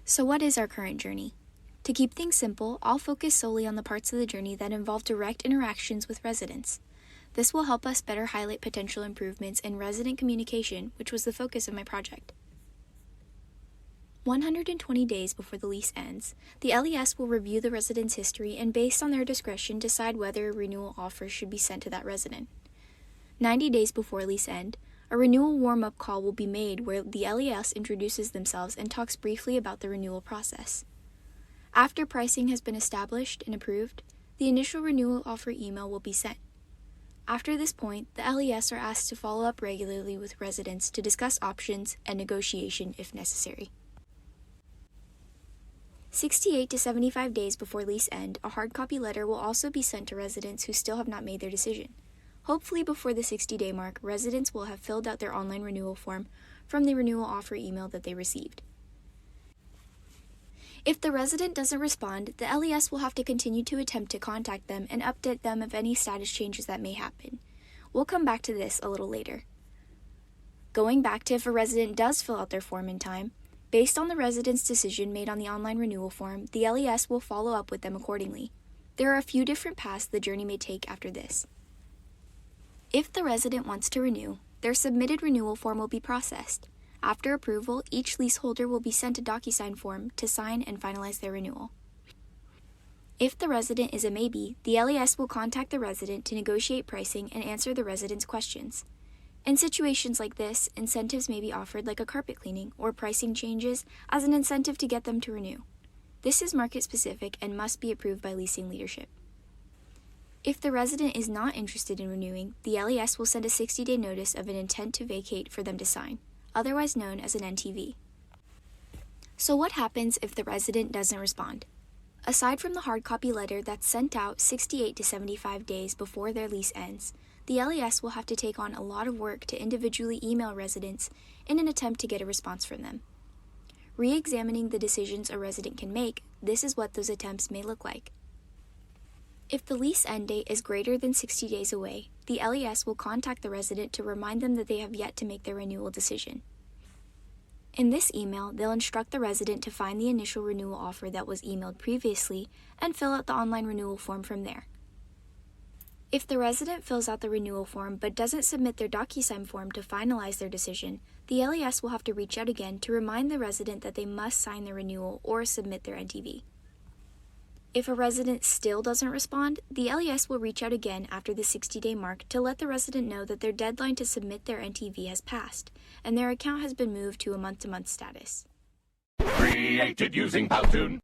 So what is our current journey? To keep things simple, I'll focus solely on the parts of the journey that involve direct interactions with residents. This will help us better highlight potential improvements in resident communication, which was the focus of my project. 120 days before the lease ends, the LES will review the resident's history and, based on their discretion, decide whether a renewal offer should be sent to that resident. 90 days before lease end, a renewal warm-up call will be made where the LES introduces themselves and talks briefly about the renewal process. After pricing has been established and approved, the initial renewal offer email will be sent. After this point, the LES are asked to follow up regularly with residents to discuss options and negotiation if necessary. 68 to 75 days before lease end, a hard copy letter will also be sent to residents who still have not made their decision. Hopefully before the 60-day mark, residents will have filled out their online renewal form from the renewal offer email that they received. If the resident doesn't respond, the LES will have to continue to attempt to contact them and update them of any status changes that may happen. We'll come back to this a little later. Going back to if a resident does fill out their form in time, based on the resident's decision made on the online renewal form, the LES will follow up with them accordingly. There are a few different paths the journey may take after this. If the resident wants to renew, their submitted renewal form will be processed. After approval, each leaseholder will be sent a DocuSign form to sign and finalize their renewal. If the resident is a maybe, the LES will contact the resident to negotiate pricing and answer the resident's questions. In situations like this, incentives may be offered like a carpet cleaning or pricing changes as an incentive to get them to renew. This is market specific and must be approved by leasing leadership. If the resident is not interested in renewing, the LES will send a 60-day notice of an intent to vacate for them to sign, otherwise known as an NTV. So what happens if the resident doesn't respond? Aside from the hard copy letter that's sent out 68 to 75 days before their lease ends, the LES will have to take on a lot of work to individually email residents in an attempt to get a response from them. Re-examining the decisions a resident can make, this is what those attempts may look like. If the lease end date is greater than 60 days away, the LES will contact the resident to remind them that they have yet to make their renewal decision. In this email, they'll instruct the resident to find the initial renewal offer that was emailed previously and fill out the online renewal form from there. If the resident fills out the renewal form but doesn't submit their DocuSign form to finalize their decision, the LES will have to reach out again to remind the resident that they must sign the renewal or submit their NTV. If a resident still doesn't respond, the LES will reach out again after the 60-day mark to let the resident know that their deadline to submit their NTV has passed, and their account has been moved to a month-to-month status. Created using Powtoon.